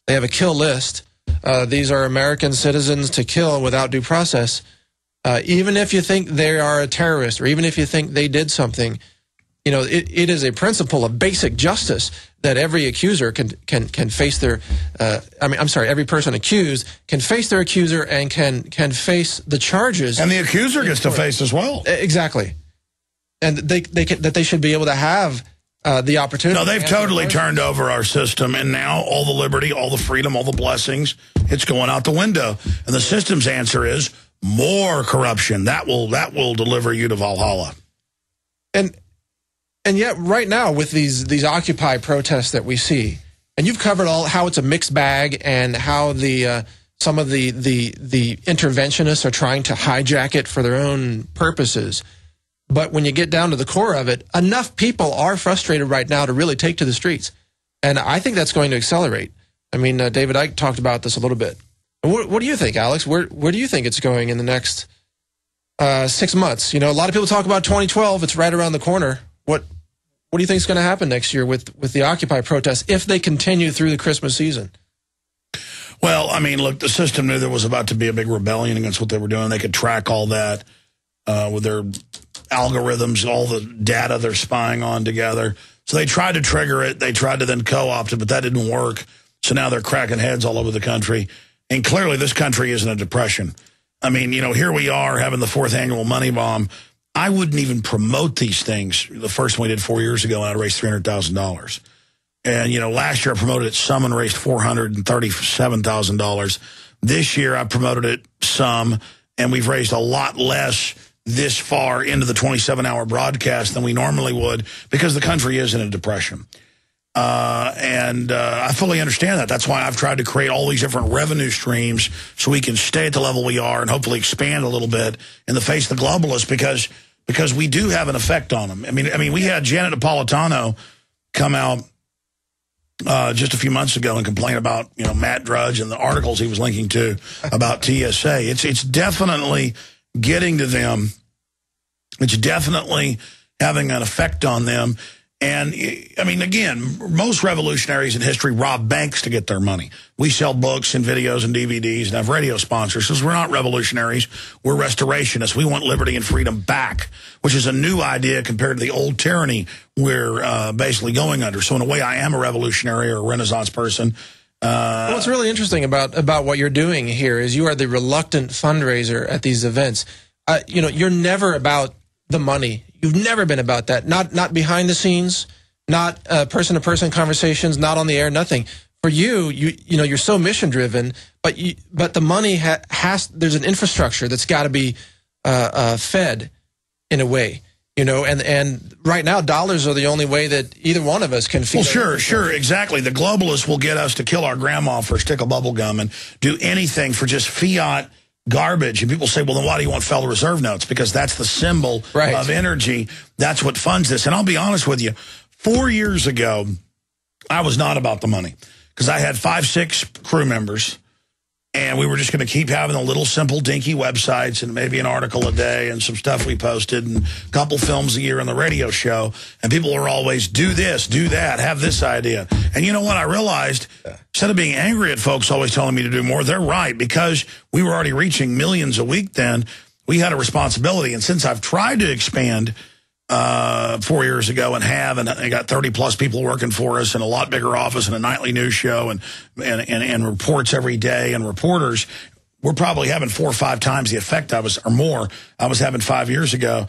They have a kill list. These are American citizens to kill without due process. Even if you think they are a terrorist, or even if you think they did something, you know, it is a principle of basic justice that every accuser can face their. Every person accused can face their accuser and can face the charges. And the accuser gets to face as well. Exactly, and they should be able to have the opportunity. No, they've totally turned over our system, and now all the liberty, all the freedom, all the blessings, it's going out the window. And the system's answer is more corruption. That will deliver you to Valhalla. And yet, right now, with these Occupy protests that we see, and you've covered how it's a mixed bag, and how some of the interventionists are trying to hijack it for their own purposes. But when you get down to the core of it, enough people are frustrated right now to really take to the streets, and I think that's going to accelerate. I mean, David Icke talked about this a little bit. What do you think, Alex? Where do you think it's going in the next 6 months? You know, a lot of people talk about 2012. It's right around the corner. What do you think is going to happen next year with the Occupy protests if they continue through the Christmas season? Well, I mean, look, the system knew there was about to be a big rebellion against what they were doing. They could track all that with their algorithms, all the data they're spying on together. So they tried to trigger it. They tried to then co-opt it, but that didn't work. So now they're cracking heads all over the country. And clearly this country is in a depression. I mean, you know, here we are having the 4th annual MoneyBomb. I wouldn't even promote these things. The first one we did 4 years ago, and I raised $300,000. And, you know, last year I promoted it some and raised $437,000. This year I promoted it some, and we've raised a lot less this far into the 27-hour broadcast than we normally would, because the country is in a depression. I fully understand that. That's why I've tried to create all these different revenue streams so we can stay at the level we are and hopefully expand a little bit in the face of the globalists, because we do have an effect on them. I mean, we had Janet Napolitano come out just a few months ago and complain about, you know, Matt Drudge and the articles he was linking to about TSA. It's definitely getting to them. It's definitely having an effect on them. And, I mean, again, most revolutionaries in history rob banks to get their money. We sell books and videos and DVDs and have radio sponsors. Because we're not revolutionaries, we're restorationists. We want liberty and freedom back, which is a new idea compared to the old tyranny we're basically going under. So in a way, I am a revolutionary or a Renaissance person. What's really interesting about what you're doing here is you are the reluctant fundraiser at these events. You know, you're never about the money. You've never been about that. Not behind the scenes, not person-to-person conversations, not on the air, nothing. For you know, you're so mission-driven, but the money there's an infrastructure that's got to be fed in a way. You know, and right now, dollars are the only way that either one of us can feed. Well, sure, exactly. The globalists will get us to kill our grandma for a stick of bubble gum and do anything for just fiat garbage. And people say, well, then why do you want Federal Reserve notes? Because that's the symbol of energy. That's what funds this. And I'll be honest with you, 4 years ago, I was not about the money, because I had 5-6 crew members, and we were just going to keep having the little simple dinky websites and maybe an article a day and some stuff we posted and a couple films a year on the radio show. And people were always, do this, do that, have this idea. And you know what? I realized, instead of being angry at folks always telling me to do more, they're right, because we were already reaching millions a week then. We had a responsibility. And since I've tried to expand 4 years ago and I got 30+ people working for us and a lot bigger office and a nightly news show and reports every day and reporters, we're probably having 4 or 5 times the effect I was having 5 years ago.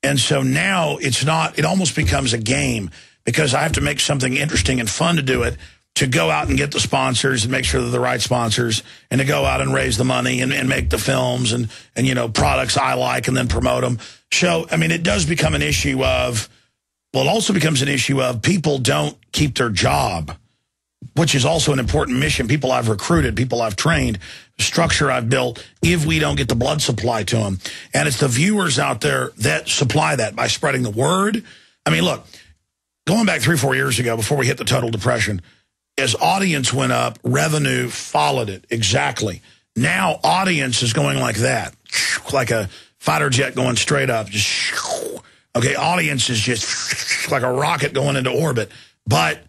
And so now it almost becomes a game, because I have to make something interesting and fun to do it, to go out and get the sponsors and make sure they're the right sponsors, and to go out and raise the money and make the films and you know, products I like and then promote them. So, I mean, it does become an issue of, well, it also becomes an issue of people don't keep their job, which is also an important mission. People I've recruited, people I've trained, structure I've built, if we don't get the blood supply to them. And it's the viewers out there that supply that by spreading the word. I mean, look, going back 3 or 4 years ago, before we hit the total depression, as audience went up, revenue followed it. Exactly. Now audience is going like that, like a fighter jet going straight up. Just, okay, audience is just like a rocket going into orbit. But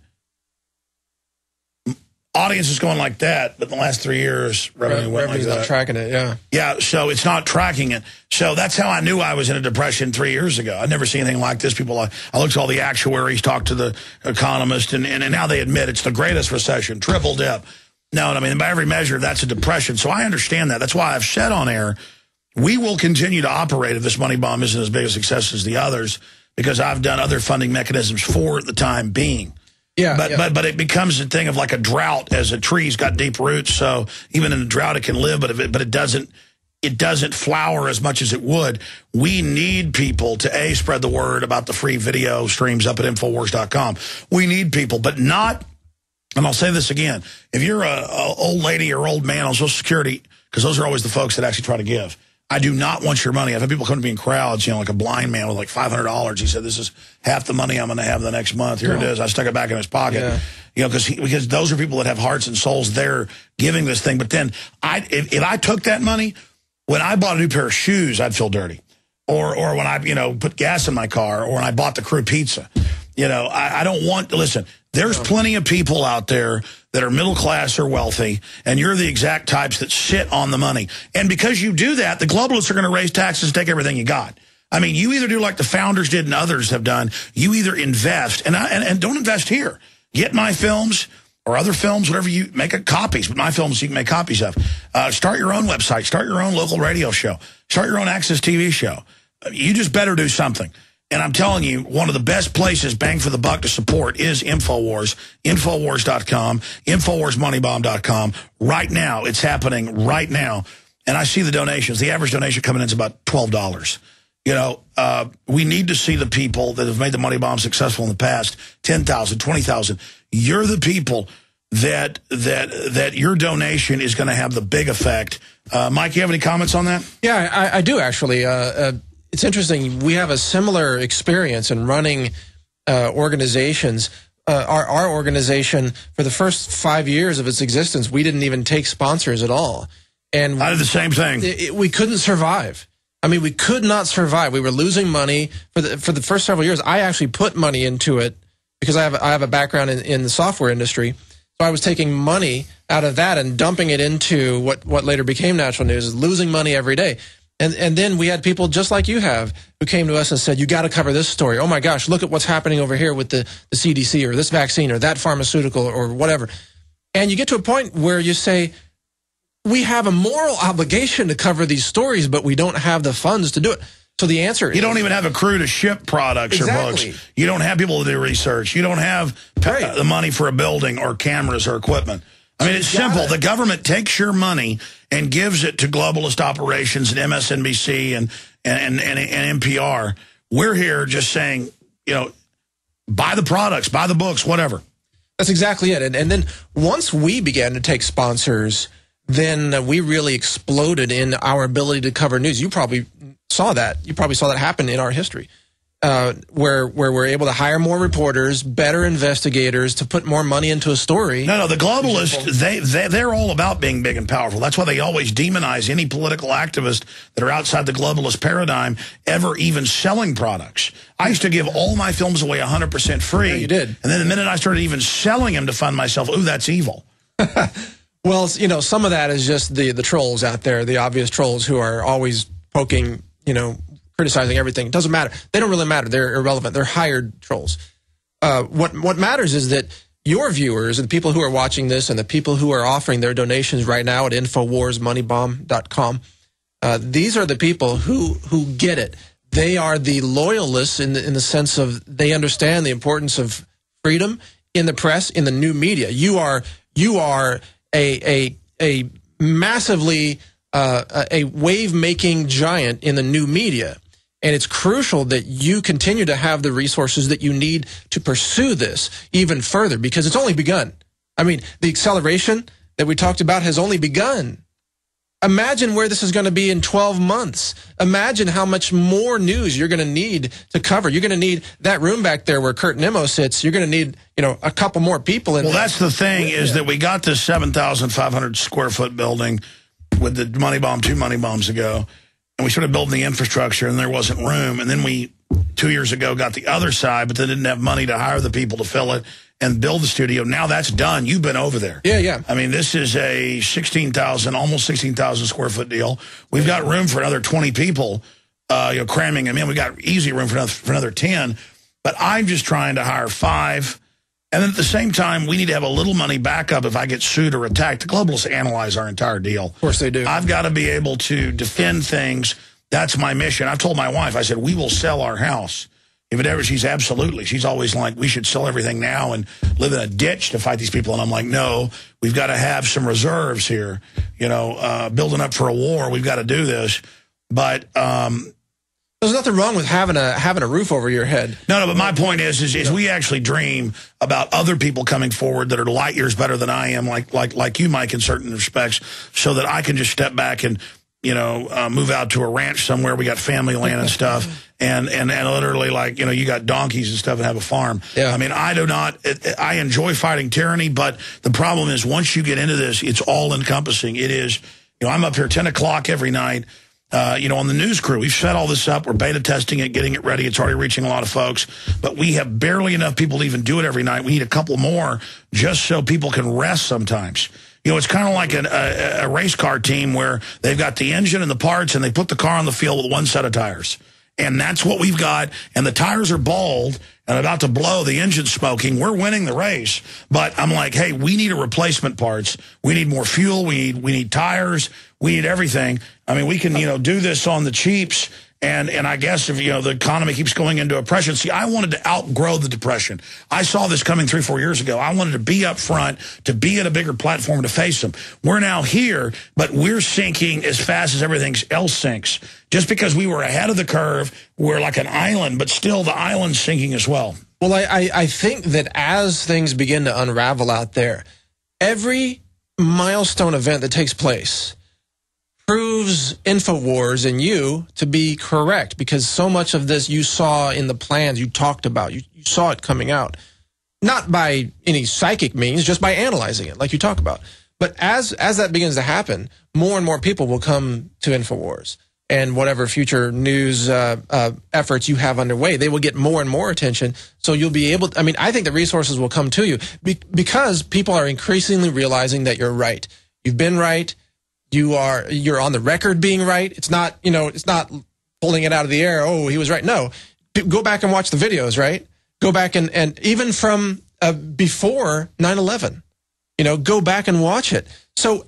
audience is going like that, but in the last 3 years, revenue went like that. Not tracking it, yeah. Yeah, so it's not tracking it. So that's how I knew I was in a depression 3 years ago. I'd never seen anything like this. I looked at all the actuaries, talked to the economists, and now they admit it's the greatest recession, triple dip. No, I mean, by every measure, that's a depression. So I understand that. That's why I've said on air, we will continue to operate if this money bomb isn't as big a success as the others, because I've done other funding mechanisms for the time being. Yeah, but it becomes a thing of like a drought, as a tree's got deep roots. So even in a drought, it can live, but it doesn't flower as much as it would. We need people to spread the word about the free video streams up at Infowars.com. We need people, but not. And I'll say this again: if you're a old lady or old man on Social Security, because those are always the folks that actually try to give. I do not want your money. I've had people come to me in crowds, like a blind man with like $500. He said, "This is half the money I'm going to have the next month. Here it is." I stuck it back in his pocket, because those are people that have hearts and souls. They're giving this thing. But then, if I took that money, when I bought a new pair of shoes, I'd feel dirty, or when I put gas in my car, or when I bought the crew pizza. I don't want to listen. There's plenty of people out there that are middle class or wealthy, and you're the exact types that sit on the money. And because you do that, the globalists are going to raise taxes, take everything you got. I mean, you either do like the founders did and others have done. You either invest, and don't invest here. Get my films or other films, whatever you make copies. But my films you can make copies of. Start your own website. Start your own local radio show. Start your own Access TV show. You just better do something. And I'm telling you, one of the best places, bang for the buck, to support is InfoWars, Infowars.com, InfoWarsMoneyBomb.com. Right now, it's happening right now. And I see the donations. The average donation coming in is about $12. We need to see the people that have made the money bomb successful in the past, 10,000, 20,000. You're the people that your donation is going to have the big effect. Mike, you have any comments on that? Yeah, I do, actually. It's interesting. We have a similar experience in running organizations. Our organization, for the first 5 years of its existence, we didn't even take sponsors at all. And I did the same thing. We couldn't survive. I mean, we could not survive. We were losing money for the first several years. I actually put money into it because I have a background in the software industry. So I was taking money out of that and dumping it into what later became Natural News, losing money every day. And then we had people just like you have who came to us and said, you got to cover this story. Oh, my gosh, look at what's happening over here with the CDC or this vaccine or that pharmaceutical or whatever. And you get to a point where you say, we have a moral obligation to cover these stories, but we don't have the funds to do it. So the answer is... You don't even have a crew to ship products or books. You don't have people to do research. You don't have the money for a building or cameras or equipment. I mean, it's simple. The government takes your money and gives it to globalist operations and MSNBC and NPR. We're here just saying, buy the products, buy the books, whatever. That's exactly it. And then once we began to take sponsors, then we really exploded in our ability to cover news. You probably saw that. You probably saw that happen in our history. Where we're able to hire more reporters, better investigators, to put more money into a story. No, the globalists, they're all about being big and powerful. That's why they always demonize any political activist that are outside the globalist paradigm ever even selling products. I used to give all my films away 100% free. Yeah, you did. And then the minute I started even selling them to fund myself, ooh, that's evil. Well, some of that is just the trolls out there, the obvious trolls who are always poking, criticizing everything. It doesn't matter. They don't really matter. They're irrelevant. They're hired trolls. What matters is that your viewers and the people who are watching this and the people who are offering their donations right now at InfoWarsMoneyBomb.com, these are the people who get it. They are the loyalists in the sense of they understand the importance of freedom in the press, in the new media. You are a massively a wave-making giant in the new media. And it's crucial that you continue to have the resources that you need to pursue this even further, because it's only begun. I mean, the acceleration that we talked about has only begun. Imagine where this is going to be in 12 months. Imagine how much more news you're going to need to cover. You're going to need that room back there where Kurt Nimmo sits. You're going to need, a couple more people in there. Well, that's the thing is that we got this 7,500 square foot building with the money bomb 2 money bombs ago. And we started building the infrastructure, and there wasn't room. And then we, 2 years ago, got the other side, but they didn't have money to hire the people to fill it. and build the studio. Now that's done. You've been over there. Yeah, yeah. I mean, this is a 16,000, almost 16,000 square foot deal. We've got room for another 20 people, cramming them in. We got easy room for another 10. But I'm just trying to hire 5. And then at the same time, we need to have a little money backup if I get sued or attacked. The globalists analyze our entire deal. Of course they do. I've got to be able to defend things. That's my mission. I've told my wife, I said, we will sell our house. If it ever, she's always like, we should sell everything now and live in a ditch to fight these people. And I'm like, no, we've got to have some reserves here. You know, building up for a war, we've got to do this. But there's nothing wrong with having a roof over your head. No, but my point is we actually dream about other people coming forward that are light years better than I am, like you, Mike, in certain respects, so that I can just step back and, you know, move out to a ranch somewhere. We got family land and stuff, and literally, like, you know, you got donkeys and stuff and have a farm. Yeah. I mean, I enjoy fighting tyranny, but the problem is once you get into this, it's all encompassing. It is, you know, I'm up here 10 o'clock every night. You know, on the news crew, we've set all this up. We're beta testing it, getting it ready. It's already reaching a lot of folks. But we have barely enough people to even do it every night. We need a couple more just so people can rest sometimes. You know, it's kind of like a race car team where they've got the engine and the parts, and they put the car on the field with one set of tires. And that's what we've got. And the tires are bald and about to blow. The engine's smoking. We're winning the race. But I'm like, hey, we need a replacement parts. We need more fuel. We need tires. We need everything. I mean, we can, you know, do this on the cheaps. And I guess if, you know, the economy keeps going into a depression. See, I wanted to outgrow the depression. I saw this coming 3-4 years ago. I wanted to be up front, to be at a bigger platform to face them. We're now here, but we're sinking as fast as everything else sinks. Just because we were ahead of the curve, we're like an island, but still the island's sinking as well. Well, I think that as things begin to unravel out there, every milestone event that takes place proves InfoWars and you to be correct, because so much of this you saw in the plans you talked about. You saw it coming out, not by any psychic means, just by analyzing it like you talk about. But as that begins to happen, more and more people will come to InfoWars and whatever future news efforts you have underway. They will get more and more attention, so you'll be able to, I mean, I think the resources will come to you because people are increasingly realizing that you're right. You've been right. You're on the record being right. It's not, you know, it's not pulling it out of the air. Oh, he was right. No, go back and watch the videos, right? Go back and even from before 9/11, you know, go back and watch it. So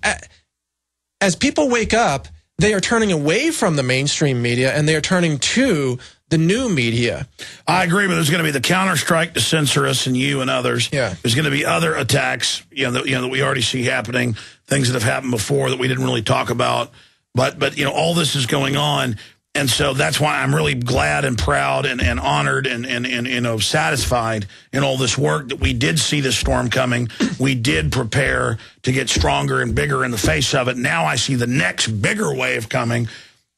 as people wake up, they are turning away from the mainstream media and they are turning to the new media. I agree, but there's going to be the counter-strike to censor us and you and others. Yeah. There's going to be other attacks, that we already see happening, things that have happened before that we didn't really talk about. But you know, all this is going on. And so that's why I'm really glad and proud and honored and you know, satisfied in all this work that we did see this storm coming. We did prepare to get stronger and bigger in the face of it. Now I see the next bigger wave coming.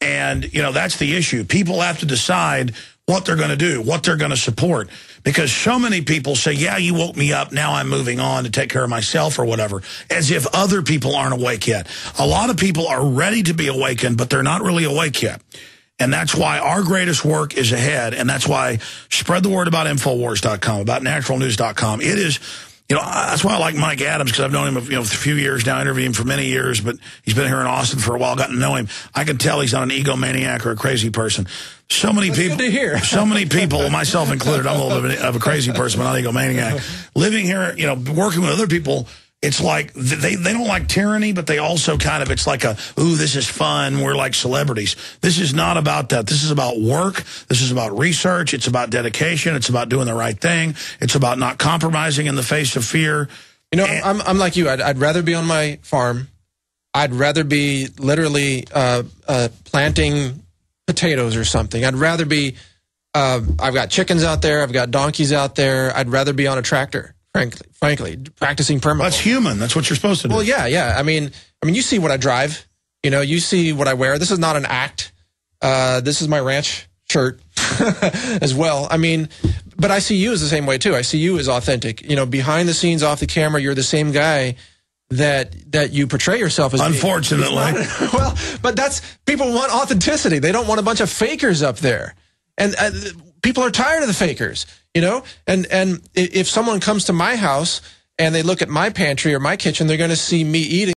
And, you know, that's the issue. People have to decide what they're going to do, what they're going to support. Because so many people say, yeah, you woke me up, now I'm moving on to take care of myself or whatever, as if other people aren't awake yet. A lot of people are ready to be awakened, but they're not really awake yet. And that's why our greatest work is ahead. And that's why spread the word about Infowars.com, about naturalnews.com. It is, you know, that's why I like Mike Adams, because I've known him, you know, a few years now, interviewed him for many years, but he's been here in Austin for a while, gotten to know him. I can tell he's not an egomaniac or a crazy person. So many people, good to hear. So many people, myself included, I'm a little bit of a crazy person, but not an egomaniac. Living here, you know, working with other people, it's like they don't like tyranny, but they also kind of, it's like ooh, this is fun. We're like celebrities. This is not about that. This is about work. This is about research. It's about dedication. It's about doing the right thing. It's about not compromising in the face of fear. You know, I'm like you. I'd rather be on my farm. I'd rather be literally planting potatoes or something. I'd rather be, I've got chickens out there. I've got donkeys out there. I'd rather be on a tractor. Frankly, practicing permaculture. That's human. That's what you're supposed to do. Well, yeah. I mean, you see what I drive. You know, you see what I wear. This is not an act. This is my ranch shirt as well. I mean, but I see you as the same way too. I see you as authentic. You know, behind the scenes, off the camera, you're the same guy that you portray yourself as. Unfortunately. Well, but people want authenticity. They don't want a bunch of fakers up there. And people are tired of the fakers, you know? And if someone comes to my house and they look at my pantry or my kitchen, they're going to see me eating